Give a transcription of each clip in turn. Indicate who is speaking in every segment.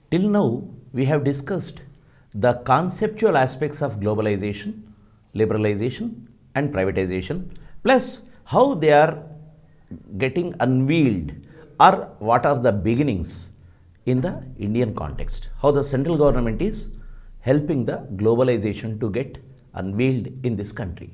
Speaker 1: Till now, we have discussed the conceptual aspects of globalization, liberalization, and privatization, plus how they are getting unveiled or what are the beginnings in the Indian context. How the central government is helping the globalization to get unveiled in this country.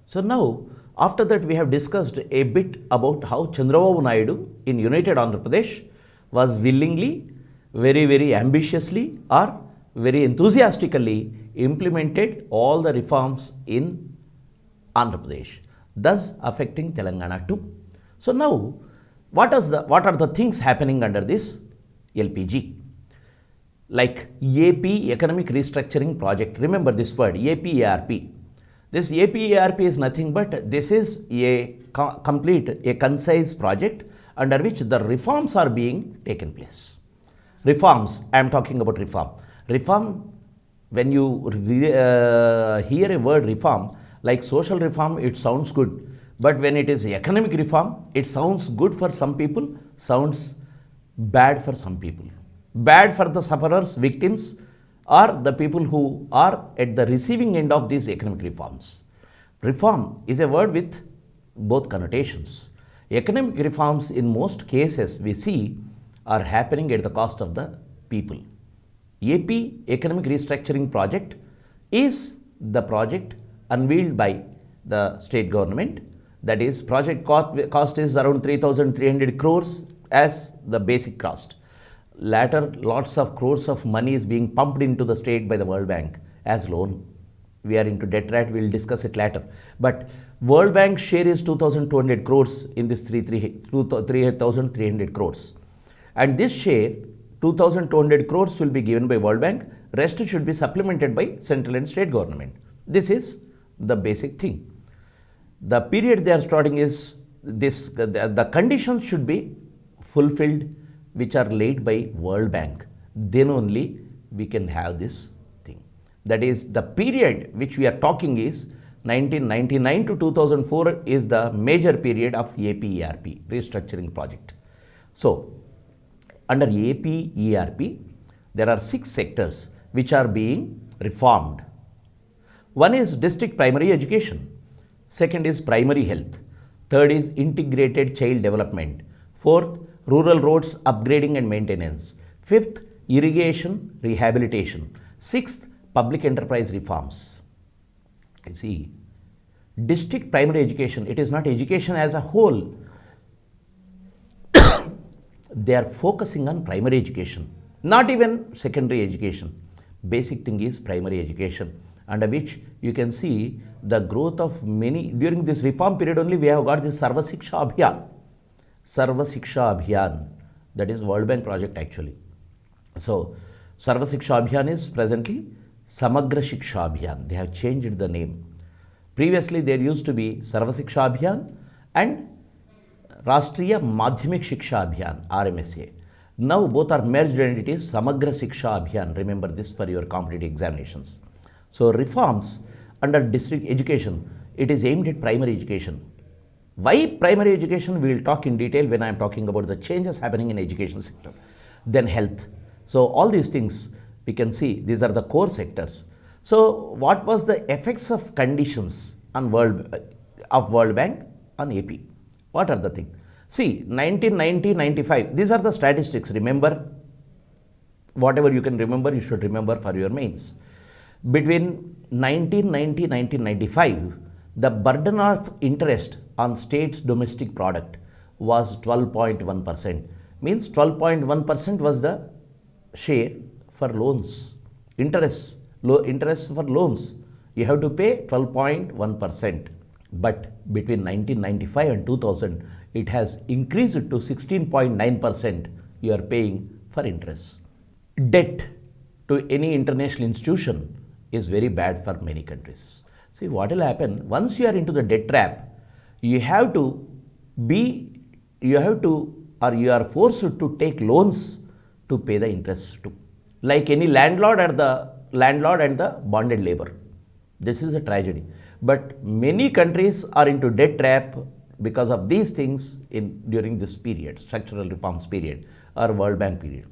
Speaker 1: So now, after that, we have discussed a bit about how Chandrababu Naidu in United Andhra Pradesh was willingly, very ambitiously, or very enthusiastically implemented all the reforms in Andhra Pradesh, thus affecting Telangana too. So now, what are the things happening under this LPG? Like AP Economic Restructuring Project. Remember this word APARP. This APARP is nothing but this is a concise project under which the reforms are being taken place. Reforms, I am talking about reform. Reform, when you hear a word reform, like social reform, it sounds good. But when it is economic reform, it sounds good for some people, sounds bad for some people. Bad for the sufferers, victims, or the people who are at the receiving end of these economic reforms. Reform is a word with both connotations. Economic reforms in most cases we see are happening at the cost of the people. AP Economic Restructuring Project is the project unveiled by the state government. That is, project cost is around 3,300 crores as the basic cost. Later, lots of crores of money is being pumped into the state by the World Bank as loan. We are into debt rat, we will discuss it later. But World Bank share is 2,200 crores in this 3,300 crores. And this share, 2,200 crores will be given by World Bank, rest should be supplemented by central and state government. This is the basic thing. The period they are starting is this, the conditions should be fulfilled which are laid by World Bank. Then only we can have this thing. That is, the period which we are talking is 1999 to 2004 is the major period of APERP, restructuring project. So, under APERP, there are 6 sectors which are being reformed. One is district primary education. Second is primary health. Third is integrated child development. Fourth, rural roads upgrading and maintenance. Fifth, irrigation rehabilitation. Sixth, public enterprise reforms. You see, district primary education, it is not education as a whole. They are focusing on primary education, not even secondary education. Basic thing is primary education, under which you can see the growth of many. During this reform period only, we have got this Sarva Shiksha Abhiyan. Sarva Shiksha Abhiyan, that is World Bank project actually. So, Sarva Shiksha Abhiyan is presently Samagra Shiksha Abhiyan. They have changed the name. Previously, there used to be Sarva Shiksha Abhiyan and Rashtriya Madhyamik Shiksha Abhiyan, RMSA. Now, both are merged and it is Samagra Shiksha Abhiyan. Remember this for your competitive examinations. So, reforms under district education, it is aimed at primary education. Why primary education? We will talk in detail when I am talking about the changes happening in education sector. Then health. So, all these things we can see, these are the core sectors. So, what was the effects of conditions on World Bank on AP? What are the things? See, 1990-95, these are the statistics. Remember, whatever you can remember, you should remember for your mains. Between 1990-1995, the burden of interest on state's domestic product was 12.1%. Means 12.1% was the share for loans. Interest for loans. You have to pay 12.1%. But between 1995 and 2000, it has increased to 16.9% you are paying for interest. Debt to any international institution is very bad for many countries. See, what will happen, once you are into the debt trap, you are forced to take loans to pay the interest too. Like any landlord and the bonded labor. This is a tragedy. But many countries are into debt trap because of these things during this period, structural reforms period or World Bank period.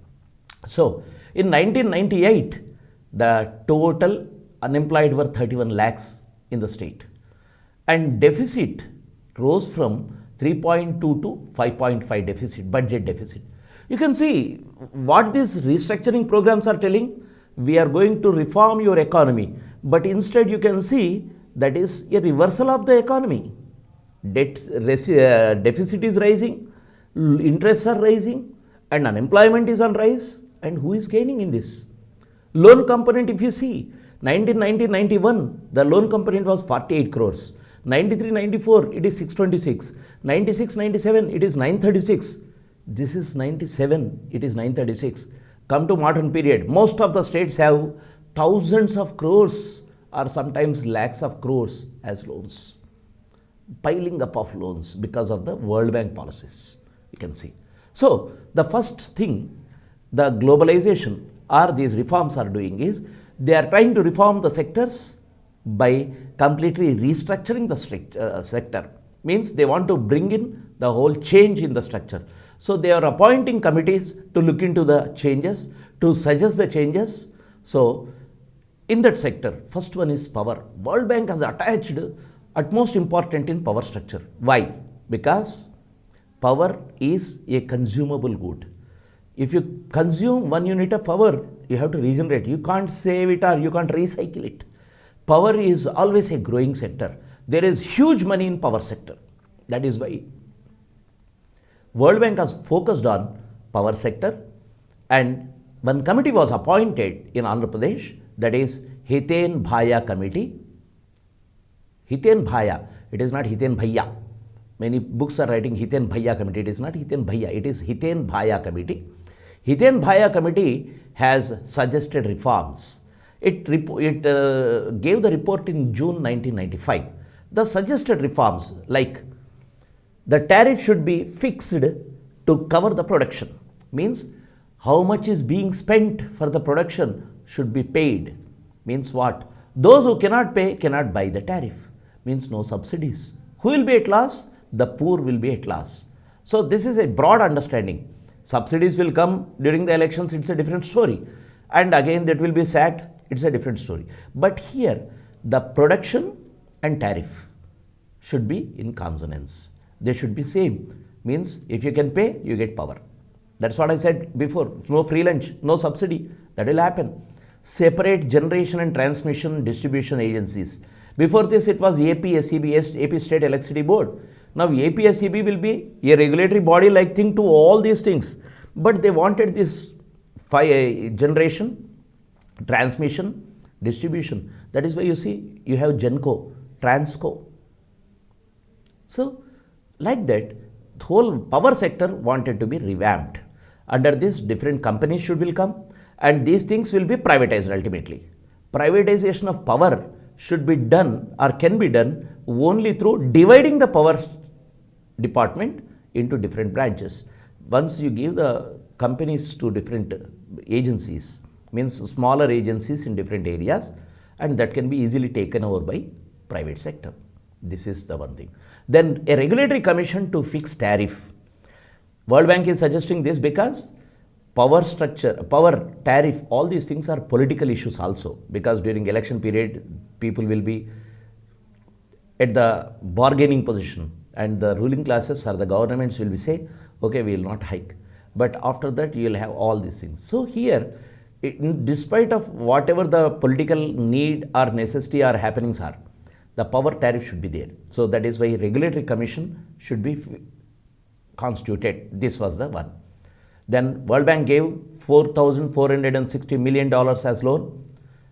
Speaker 1: So, in 1998, the total unemployed were 31 lakhs in the state, and deficit rose from 3.2 to 5.5 deficit, budget deficit. You can see what these restructuring programs are telling. We are going to reform your economy, but instead you can see that is a reversal of the economy. Deficit is rising, interests are rising, and unemployment is on rise. And who is gaining in this? Loan component, if you see, 1990-91, the loan component was 48 crores. 93-94, it is 626. 96-97, it is 936. This is 97, it is 936. Come to modern period, most of the states have thousands of crores or sometimes lakhs of crores as loans. Piling up of loans because of the World Bank policies, you can see. So, the first thing the globalization or these reforms are doing is they are trying to reform the sectors by completely restructuring the sector. Means they want to bring in the whole change in the structure. So, they are appointing committees to look into the changes, to suggest the changes. So, in that sector, first one is power. World Bank has attached utmost important in power structure. Why? Because power is a consumable good. If you consume 1 unit of power, you have to regenerate. You can't save it or you can't recycle it. Power is always a growing sector. There is huge money in power sector. That is why World Bank has focused on power sector, and one committee was appointed in Andhra Pradesh, that is Hiten Bhaya Committee. Hiten Bhaya, it is not Hiten Bhaiya. Many books are writing Hiten Bhaiya Committee. It is not Hiten Bhaiya, it is Hiten Bhaya Committee. Hiten Bhaya Committee has suggested reforms. It gave the report in June 1995. The suggested reforms like the tariff should be fixed to cover the production. Means how much is being spent for the production should be paid. Means what? Those who cannot pay cannot buy the tariff. Means no subsidies. Who will be at loss? The poor will be at loss. So this is a broad understanding. Subsidies will come during the elections, it's a different story. And again that will be sat, it's a different story. But here the production and tariff should be in consonance. They should be same. Means if you can pay, you get power. That's what I said before. No free lunch, no subsidy. That will happen. Separate generation and transmission distribution agencies. Before this, it was APSEB, AP State Electricity Board. Now, APSEB will be a regulatory body like thing to all these things. But they wanted this generation, transmission, distribution. That is why you see, you have Genco, Transco. So, like that, the whole power sector wanted to be revamped. Under this, different companies will come, and these things will be privatized ultimately. Privatization of power should be done or can be done only through dividing the power department into different branches. Once you give the companies to different agencies, means smaller agencies in different areas, and that can be easily taken over by private sector. This is the one thing. Then a regulatory commission to fix tariff. World Bank is suggesting this because power structure, power tariff, all these things are political issues also, because during election period, people will be at the bargaining position, and the ruling classes or the governments will be say, okay, we will not hike. But after that, you will have all these things. So here, despite of whatever the political need or necessity or happenings are, the power tariff should be there. So that is why regulatory commission should be constituted. This was the one. Then World Bank gave $4,460 million as loan,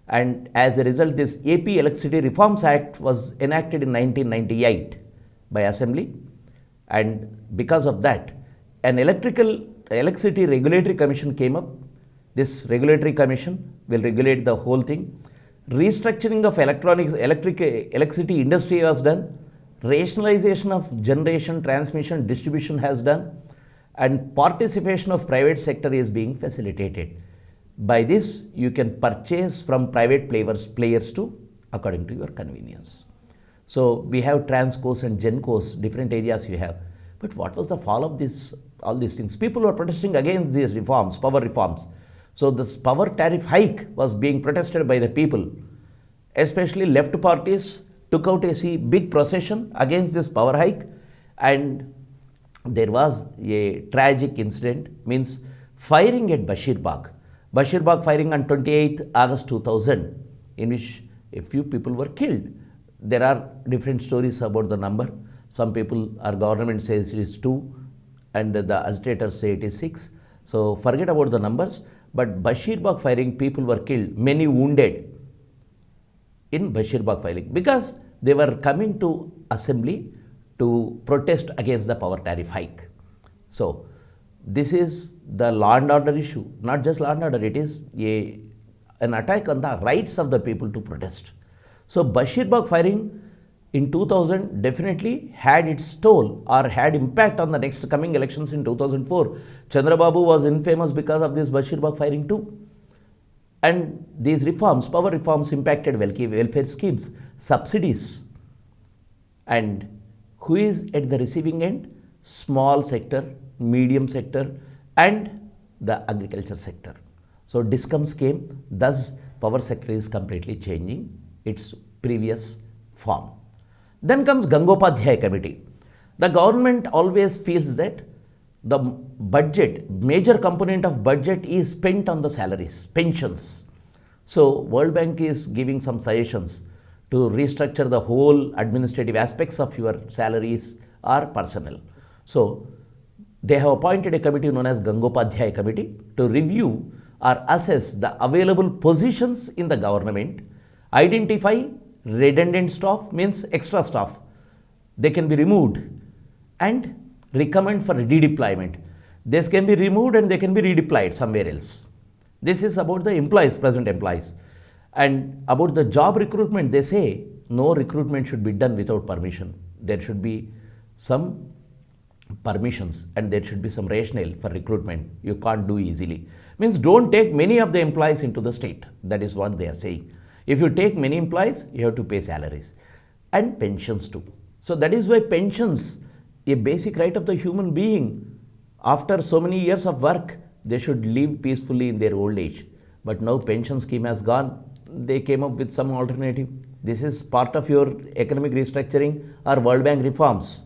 Speaker 1: and as a result, this AP Electricity Reforms Act was enacted in 1998 by Assembly, and because of that, an electricity regulatory commission came up. This regulatory commission will regulate the whole thing. Restructuring of electricity industry was done. Rationalization of generation, transmission, distribution has done, and participation of private sector is being facilitated. By this, you can purchase from private players too, according to your convenience. So we have Transcos and Gencos, different areas you have. But what was the fall of this? All these things. People were protesting against these reforms, power reforms. So this power tariff hike was being protested by the people, especially left parties took out a big procession against this power hike, and there was a tragic incident, means firing at Bashir Bagh. Bashir Bagh firing on 28th August 2000, in which a few people were killed. There are different stories about the number. Some people, our government says it is 2 and the agitators say it is 6. So forget about the numbers, but Bashir Bagh firing, people were killed, many wounded in Bashir Bagh firing, because they were coming to assembly to protest against the power tariff hike. So this is the law and order issue, not just law and order, it is an attack on the rights of the people to protest. So Bashir Bagh firing in 2000 definitely had its toll or had impact on the next coming elections in 2004. Chandrababu was infamous because of this Bashir Bagh firing too. And these reforms, power reforms, impacted welfare schemes, subsidies. And who is at the receiving end? Small sector, medium sector, and the agriculture sector. So DISCOMs came, thus power sector is completely changing its previous form. Then comes Gangopadhyay Committee. The government always feels that the budget, major component of budget is spent on the salaries, pensions. So World Bank is giving some suggestions to restructure the whole administrative aspects of your salaries or personnel. So they have appointed a committee known as Gangopadhyay Committee to review or assess the available positions in the government, identify redundant staff, means extra staff, they can be removed, and recommend for redeployment. This can be removed and they can be redeployed somewhere else. This is about the employees, present employees. And about the job recruitment, they say no recruitment should be done without permission. There should be some permissions and there should be some rationale for recruitment. You can't do easily. Means don't take many of the employees into the state. That is what they are saying. If you take many employees, you have to pay salaries and pensions too. So that is why pensions, a basic right of the human being, after so many years of work, they should live peacefully in their old age. But now pension scheme has gone. They came up with some alternative. This is part of your economic restructuring or World Bank reforms.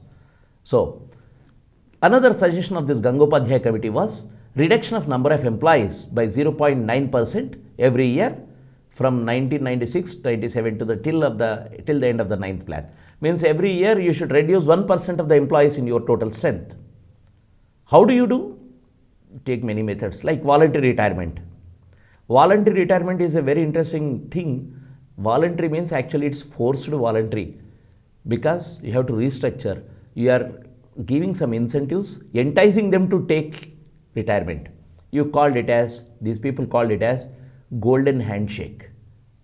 Speaker 1: So another suggestion of this Gangopadhyay Committee was reduction of number of employees by 0.9% every year from 1996-97 to the till the end of the 9th plan. Means every year you should reduce 1% of the employees in your total strength. How do you do? Take many methods like voluntary retirement. Voluntary retirement is a very interesting thing. Voluntary means actually it's forced voluntary, because you have to restructure. You are giving some incentives, enticing them to take retirement. You called it as, these people called it as golden handshake.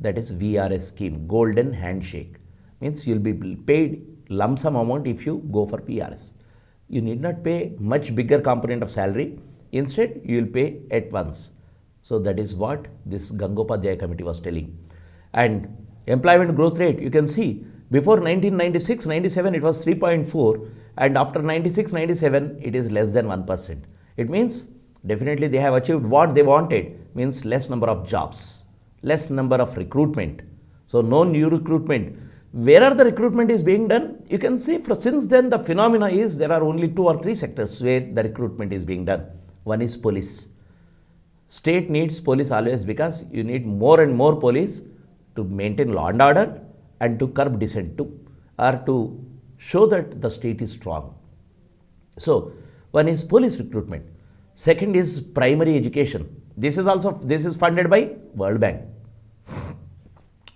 Speaker 1: That is VRS scheme, golden handshake. Means you will be paid lump sum amount if you go for VRS. You need not pay much bigger component of salary. Instead, you will pay at once. So that is what this Gangopadhyay Committee was telling. And employment growth rate, you can see before 1996-97 it was 3.4 and after 96-97 it is less than 1%. It means definitely they have achieved what they wanted, means less number of jobs, less number of recruitment. So no new recruitment. Where are the recruitment is being done? You can see since then the phenomena is there are only 2 or 3 sectors where the recruitment is being done. One is police. State needs police always because you need more and more police to maintain law and order and to curb dissent too, or to show that the state is strong. So one is police recruitment. Second is primary education. This is funded by World Bank.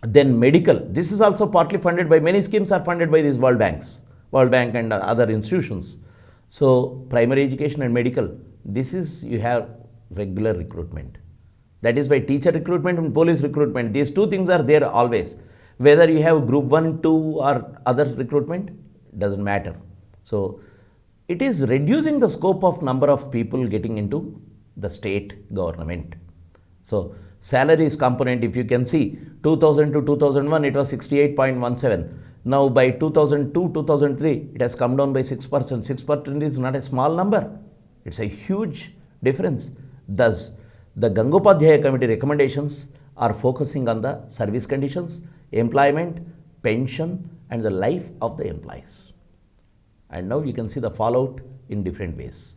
Speaker 1: Then medical. This is also partly funded by, many schemes are funded by these World Bank and other institutions. So primary education and medical, this is, you have regular recruitment. That is why teacher recruitment and police recruitment, these 2 things are there always. Whether you have group 1, 2 or other recruitment, doesn't matter. So it is reducing the scope of number of people getting into the state government. So salaries component, if you can see, 2000 to 2001 it was 68.17. Now by 2002, 2003 it has come down by 6%. 6% is not a small number. It's a huge difference. Thus, The Gangopadhyaya committee recommendations are focusing on the service conditions, employment, pension, and the life of the employees. And now you can see the fallout in different ways.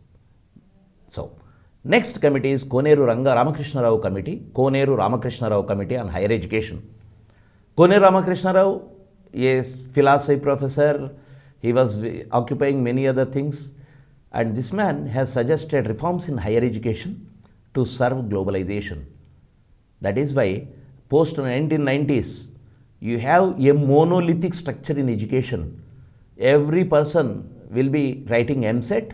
Speaker 1: So, next committee is Koneru Ramakrishna Rao committee, Koneru Ramakrishna Rao committee on higher education. Koneru Ramakrishna Rao is philosophy professor, he was occupying many other things, and this man has suggested reforms in higher education to serve globalization. That is why post 1990s you have a monolithic structure in education. Every person will be writing MSET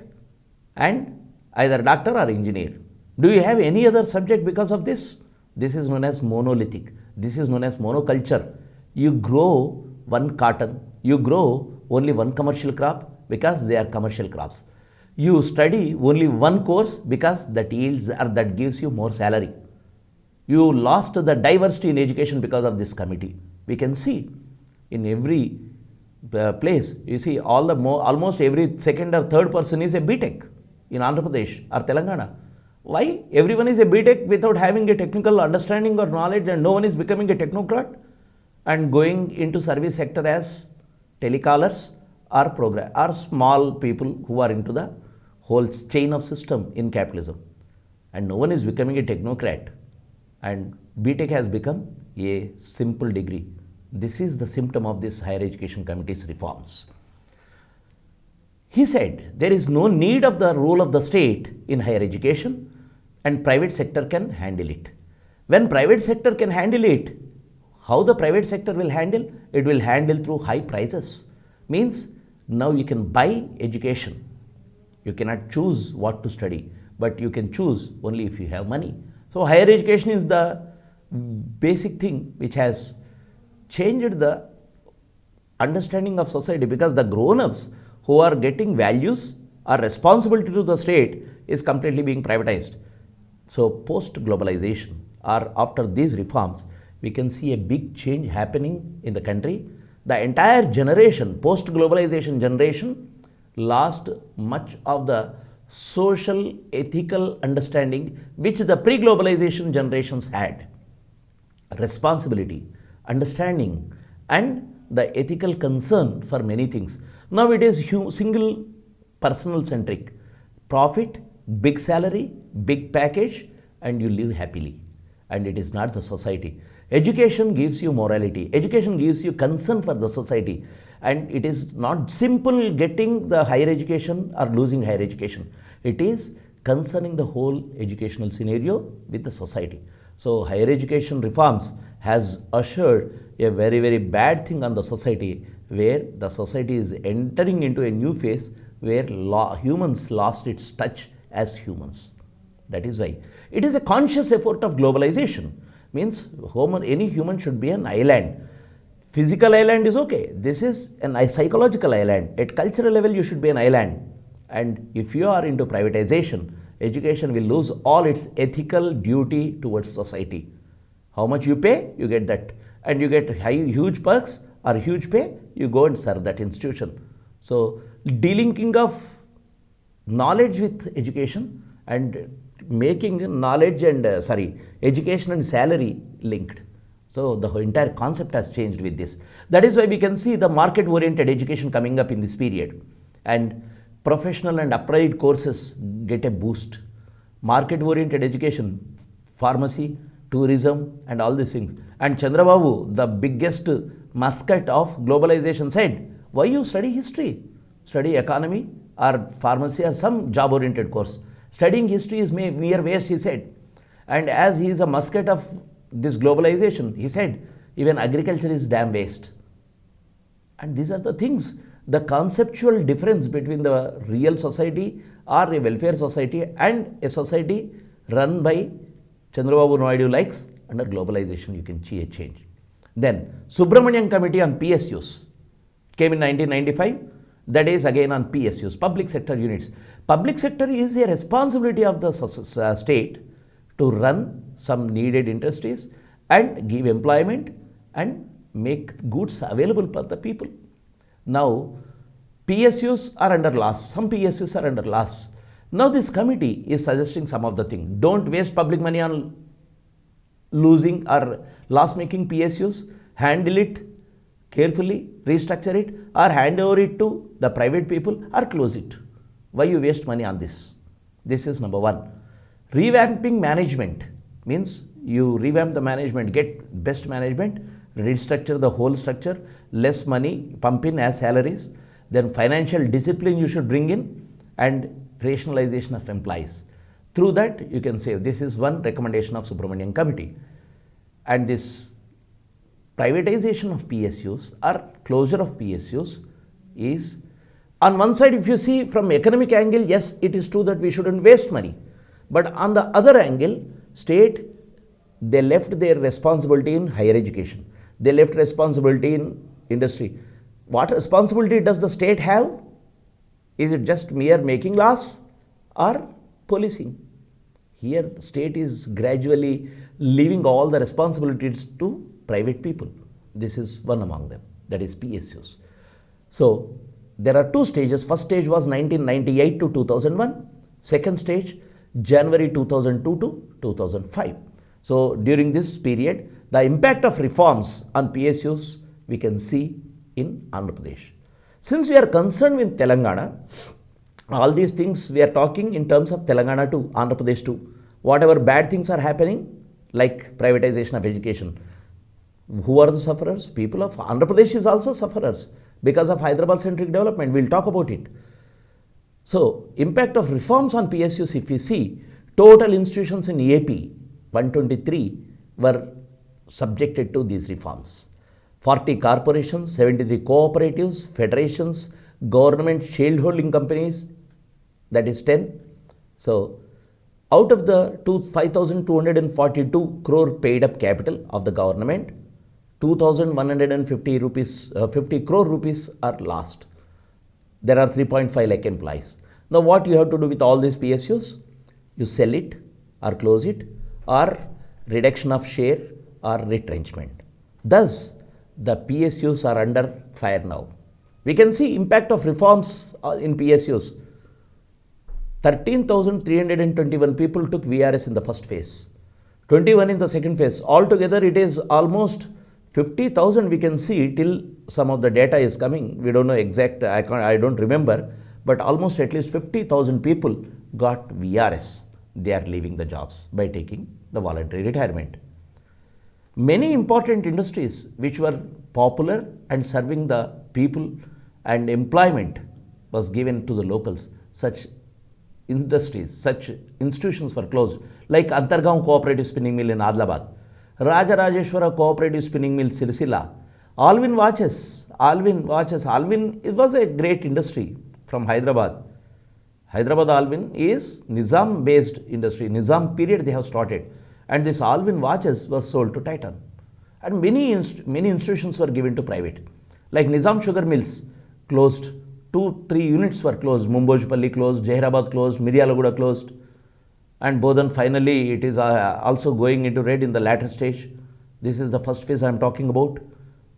Speaker 1: and either doctor or engineer. Do you have any other subject because of this? This is known as monolithic. This is known as monoculture. You grow one cotton, you grow only one commercial crop because they are commercial crops. You study only one course because that yields or that gives you more salary. You lost the diversity in education because of this committee. We can see in every place, you see almost every second or third person is a BTech in Andhra Pradesh or Telangana. Why? Everyone is a BTech without having a technical understanding or knowledge, and no one is becoming a technocrat and going into service sector as telecallers or small people who are into the whole chain of system in capitalism. And no one is becoming a technocrat, and BTech has become a simple degree. This is the symptom of this higher education committee's reforms. He said there is no need of the role of the state in higher education and private sector can handle it. When private sector can handle it, how the private sector will handle? It will handle through high prices. Means now you can buy education. You cannot choose what to study, but you can choose only if you have money. So higher education is the basic thing which has changed the understanding of society, because the grown-ups who are getting values or responsibility to the state is completely being privatized. So post-globalization or after these reforms, we can see a big change happening in the country. The entire generation, post-globalization generation, lost much of the social, ethical understanding which the pre-globalization generations had. Responsibility, understanding, and the ethical concern for many things. Now it is single personal centric. Profit, big salary, big package, and you live happily. And it is not the society. Education gives you morality. Education gives you concern for the society. And it is not simple getting the higher education or losing higher education. It is concerning the whole educational scenario with the society. So higher education reforms has ushered a very, very bad thing on the society, where the society is entering into a new phase where humans lost its touch as humans. That is why it is a conscious effort of globalization. Means any human should be an island. Physical island is okay. This is a psychological island. At cultural level, you should be an island. And if you are into privatization, education will lose all its ethical duty towards society. How much you pay, you get that. And you get huge perks or huge pay, you go and serve that institution. So, delinking of knowledge with education and making knowledge and education and salary linked. So the entire concept has changed with this. That is why we can see the market oriented education coming up in this period, and professional and applied courses get a boost. Market oriented education, pharmacy, tourism, and all these things. And Chandrababu, the biggest mascot of globalization, said, why you study history? Study economy or pharmacy or some job oriented course. Studying history is mere waste, he said. And as he is a mascot of this globalization, he said, even agriculture is damn waste. And these are the things, the conceptual difference between the real society or a welfare society and a society run by Chandrababu Naidu likes under globalization. You can see a change. Then Subramanian Committee on PSUs came in 1995. That is again on PSUs, public sector units. Public sector is a responsibility of the state to run some needed industries and give employment and make goods available for the people. Now, PSUs are under loss. Some PSUs are under loss. Now this committee is suggesting some of the things. Don't waste public money on losing or loss-making PSUs. Handle it carefully, restructure it, or hand over it to the private people, or close it. Why you waste money on this? This is number one. Revamping management means you revamp the management, get best management, restructure the whole structure, less money, pump in as salaries, then financial discipline you should bring in, and rationalization of employees. Through that, you can save. This is one recommendation of Subramanian Committee. And this privatization of PSUs or closure of PSUs is, on one side, if you see from economic angle, yes, it is true that we shouldn't waste money. But on the other angle, state, they left their responsibility in higher education. They left responsibility in industry. What responsibility does the state have? Is it just mere making laws or policing? Here, state is gradually leaving all the responsibilities to private people. This is one among them, that is PSUs. So, there are two stages. First stage was 1998 to 2001. Second stage, January 2002 to 2005. So, during this period, the impact of reforms on PSUs we can see in Andhra Pradesh. Since we are concerned with Telangana, all these things we are talking in terms of Telangana to Andhra Pradesh too. Whatever bad things are happening, like privatization of education, who are the sufferers? People of Andhra Pradesh is also sufferers because of Hyderabad-centric development. We'll talk about it. So, impact of reforms on PSUs, if we see, total institutions in AP, 123 were subjected to these reforms. 40 corporations, 73 cooperatives, federations, government shareholding companies, that is 10. So, out of the 5,242 crore paid up capital of the government, 2,150 rupees, 50 crore rupees are lost. There are 3.5 lakh employees. Now, what you have to do with all these PSUs? You sell it or close it, or reduction of share or retrenchment. Thus, the PSUs are under fire now. We can see impact of reforms in PSUs. 13,321 people took VRS in the first phase, 21 in the second phase. Altogether, it is almost 50,000 we can see till some of the data is coming. We don't know exact, I don't remember, but almost at least 50,000 people got VRS. They are leaving the jobs by taking the voluntary retirement. Many important industries which were popular and serving the people and employment was given to the locals. Such industries, such institutions were closed, like Antargaon Cooperative Spinning Mill in Adlabad, Rajarajeshwara Cooperative Spinning Mill, Sirisila, Alvin Watches, it was a great industry from Hyderabad. Hyderabad Alvin is Nizam based industry, Nizam period they have started, and this Alvin Watches was sold to Titan. And many institutions were given to private, like Nizam Sugar Mills closed, 2-3 units were closed, Mumbojpalli closed, Jairabad closed, Miryalaguda closed, and Bodhan finally it is also going into red in the latter stage. This is the first phase I am talking about.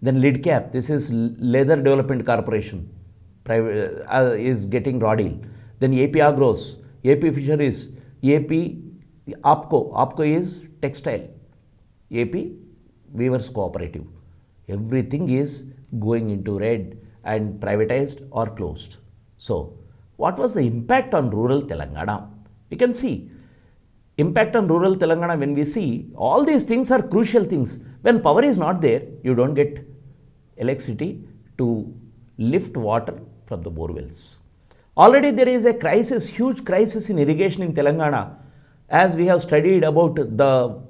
Speaker 1: Then Lidcap, this is Leather Development Corporation, is getting raw deal. Then AP Agros, AP Fisheries, AP APCO is textile, AP Weavers Cooperative. Everything is going into red and privatized or closed. So, what was the impact on rural Telangana? We can see impact on rural Telangana. When we see all these things are crucial things. When power is not there, you don't get electricity to lift water from the bore wells. Already there is a crisis, huge crisis in irrigation in Telangana, as we have studied about the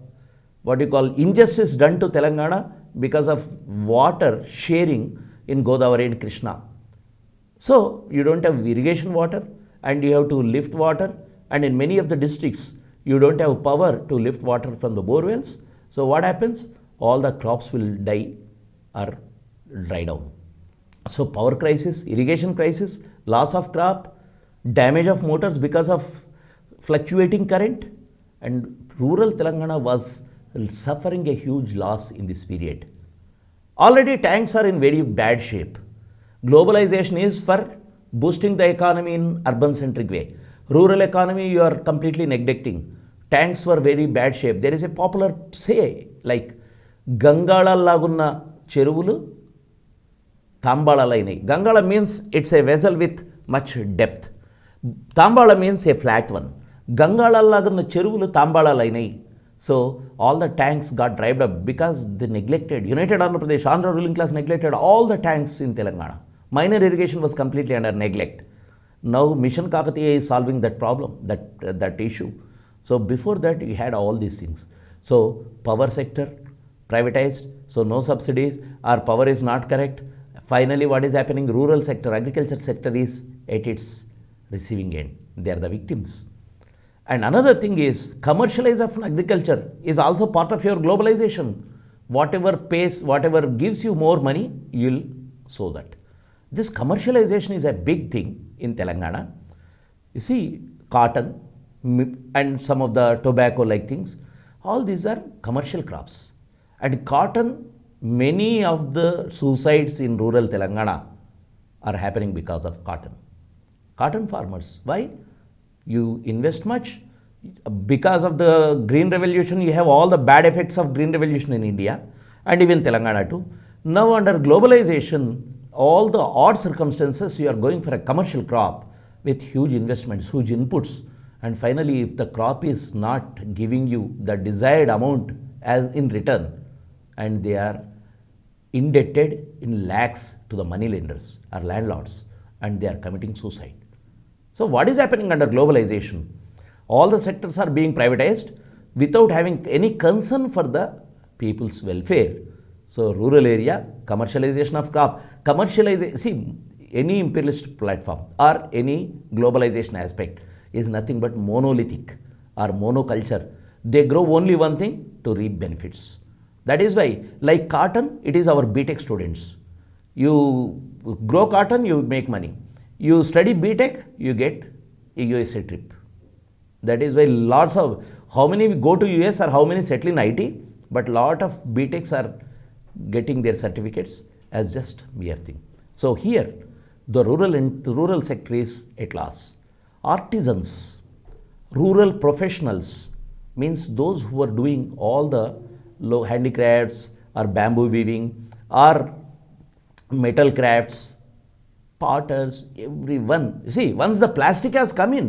Speaker 1: injustice done to Telangana because of water sharing in Godavari and Krishna. So, you don't have irrigation water and you have to lift water, and in many of the districts, you don't have power to lift water from the bore wells. So, what happens? All the crops will die or dry down. So, power crisis, irrigation crisis, loss of crop, damage of motors because of fluctuating current, and rural Telangana was suffering a huge loss in this period. Already tanks are in very bad shape. Globalization is for boosting the economy in urban-centric way. Rural economy you are completely neglecting. Tanks were very bad shape. There is a popular say like Gangala Laguna చెరువులు తాంబాళాలైనాయి. గంగాళ means it's a vessel with much depth. తాంబాళ means A flat one. గంగాళాలాగున్న చెరువులు తాంబాళాలైనాయి. So all the tanks got driven up because the neglected. United Andhra Pradesh, Andhra ruling class neglected all the tanks in Telangana. Minor irrigation was completely under neglect. Now Mission Kakatiya is solving that problem, that issue. So before that you had all these things. So power sector privatized, so no subsidies, our power is not correct. Finally what is happening? Rural sector, agriculture sector is at its receiving end. They are the victims. And another thing is commercialization of agriculture is also part of your globalization. Whatever pays, whatever gives you more money, you'll sow that. This commercialization is a big thing in Telangana. You see, cotton and some of the tobacco like things, all these are commercial crops. And cotton, many of the suicides in rural Telangana are happening because of cotton. Cotton farmers, why? You invest much. Because of the green revolution, you have all the bad effects of green revolution in India and even Telangana too. Now under globalization, all the odd circumstances, you are going for a commercial crop with huge investments, huge inputs, and finally if the crop is not giving you the desired amount as in return, and they are indebted in lakhs to the money lenders or landlords, and they are committing suicide. So what is happening under globalization? All the sectors are being privatized without having any concern for the people's welfare. So rural area, commercialization of crop, see, any imperialist platform or any globalization aspect is nothing but monolithic or monoculture. They grow only one thing to reap benefits. That is why, like cotton, it is our BTech students. You grow cotton, you make money. You study BTech, you get a USA trip. That is why lots of, how many go to US or how many settle in IT, but lot of BTechs are getting their certificates as just mere thing. So here the rural sector is at loss. Artisans, rural professionals means those who are doing all the low handicrafts or bamboo weaving or metal crafts, potters, everyone. You see, once the plastic has come in,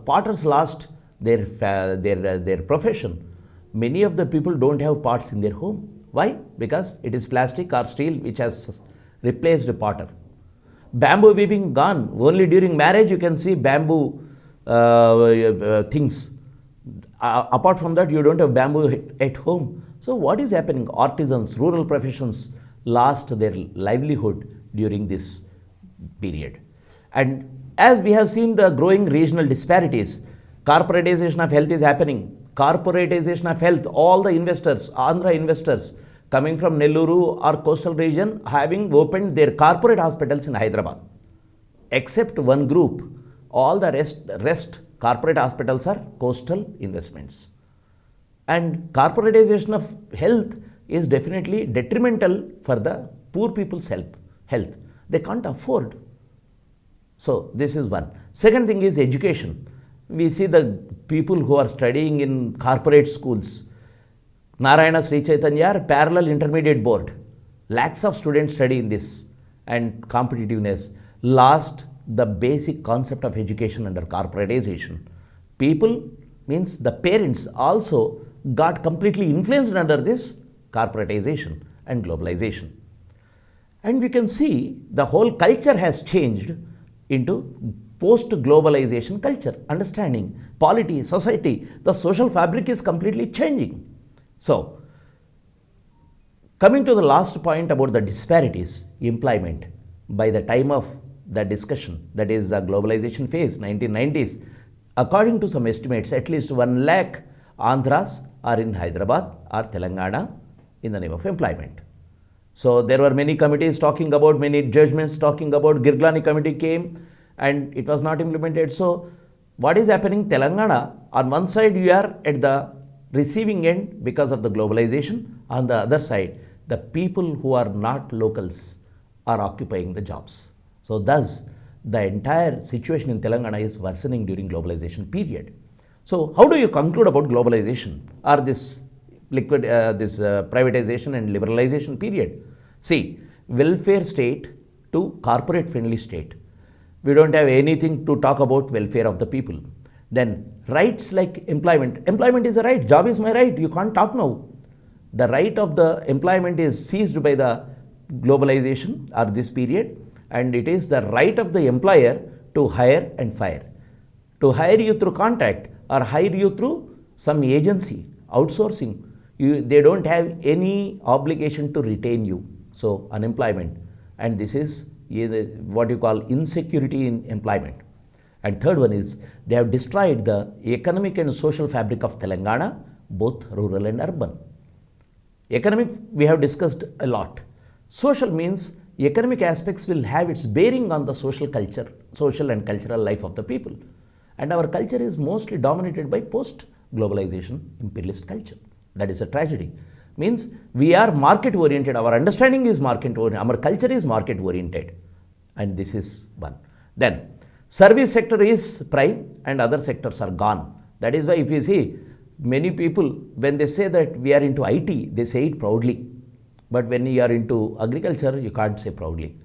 Speaker 1: potters lost their profession. Many of the people don't have pots in their home. Why? Because it is plastic or steel which has replaced the potter. Bamboo weaving gone. Only during marriage you can see bamboo things. Apart from that, you don't have bamboo at home. So what is happening? Artisans, rural professions lost their livelihood during this period. And as we have seen the growing regional disparities, corporatization of health is happening. Corporatization of health, all the investors, Andhra investors coming from Nelluru or coastal region having opened their corporate hospitals in Hyderabad. Except one group, all the rest corporate hospitals are coastal investments. And corporatization of health is definitely detrimental for the poor people's health. They can't afford. So this is one. Second thing is education. We see the people who are studying in corporate schools. Narayana Sri Chaitanya parallel intermediate board. Lakhs of students study in this, and competitiveness lost the basic concept of education under corporatization. People means the parents also got completely influenced under this corporatization and globalization. And we can see the whole culture has changed into post-globalization culture, understanding, polity, society, the social fabric is completely changing. So, coming to the last point about the disparities, employment, by the time of the discussion, that is the globalization phase, 1990s, according to some estimates, at least 1 lakh Andhras are in Hyderabad or Telangana in the name of employment. So, there were many committees talking about, many judgments talking about, Girglani committee came, and it was not implemented. So what is happening? Telangana, on one side you are at the receiving end because of the globalization, on the other side the people who are not locals are occupying the jobs. So thus the entire situation in Telangana is worsening during globalization period. So how do you conclude about globalization or this privatization and liberalization period? See, welfare state to corporate friendly state. We don't have anything to talk about welfare of the people. Then rights like employment. Employment is a right. Job is my right. You can't talk now. The right of the employment is seized by the globalization or this period, and it is the right of the employer to hire and fire. To hire you through contract or hire you through some agency, outsourcing. They don't have any obligation to retain you. So unemployment, and this is what you call insecurity in employment. And third one is they have destroyed the economic and social fabric of Telangana, both rural and urban. Economic we have discussed a lot. Social means economic aspects will have its bearing on the social and cultural life of the people. And our culture is mostly dominated by post-globalization imperialist culture. That is a tragedy. Means we are market oriented, our understanding is market oriented, our culture is market oriented. And this is one. Then service sector is prime and other sectors are gone. That is why if you see many people, when they say that we are into IT, they say it proudly. But when you are into agriculture, you can't say proudly.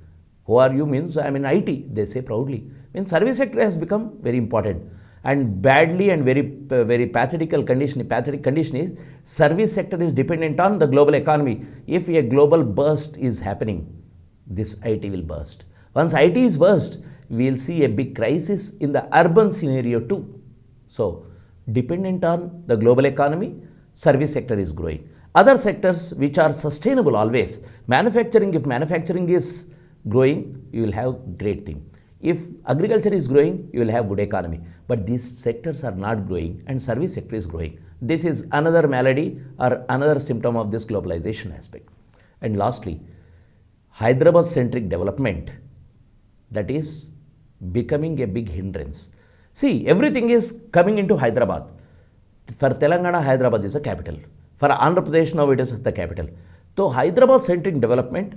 Speaker 1: Who are you means I am in IT, they say proudly. Means service sector has become very important. And badly and very pathetic condition is service sector is dependent on the global economy. If a global burst is happening, this IT will burst. Once IT is burst, we will see a big crisis in the urban scenario too. So, dependent on the global economy, service sector is growing. Other sectors which are sustainable always, manufacturing, if manufacturing is growing, you will have great thing. If agriculture is growing, you will have good economy. But these sectors are not growing and service sector is growing. This is another malady or another symptom of this globalization aspect. And lastly, Hyderabad-centric development, that is becoming a big hindrance. See, everything is coming into Hyderabad. For Telangana, Hyderabad is a capital. For Andhra Pradesh, now it is the capital. So Hyderabad-centric development,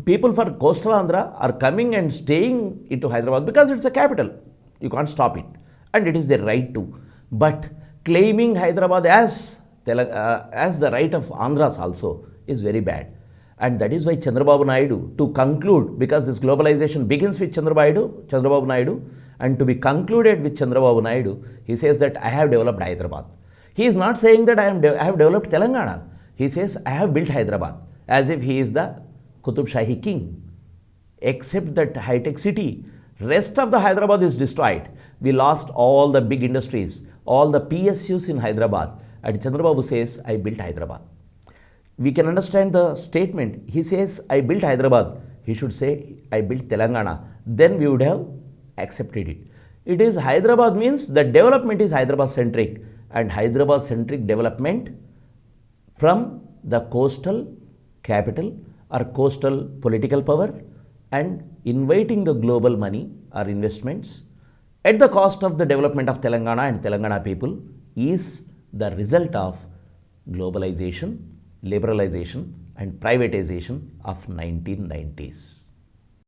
Speaker 1: people for coastal Andhra are coming and staying into Hyderabad because it's a capital. You can't stop it. And it is their right to. But claiming Hyderabad as the right of Andhras also is very bad. And that is why Chandrababu Naidu, to conclude, because this globalization begins with Chandrababu Naidu, and to be concluded with Chandrababu Naidu, he says that I have developed Hyderabad. He is not saying that I have developed Telangana. He says I have built Hyderabad, as if he is the Qutub Shahi king. Except that high-tech city, rest of the Hyderabad is destroyed. We lost all the big industries, all the PSUs in Hyderabad. And Chandrababu says, I built Hyderabad. We can understand the statement. He says, I built Hyderabad. He should say, I built Telangana. Then we would have accepted it. It is Hyderabad means the development is Hyderabad-centric. And Hyderabad-centric development from the coastal capital or coastal political power and inviting the global money or investments at the cost of the development of Telangana and Telangana people is the result of globalization, liberalization and privatization of 1990s.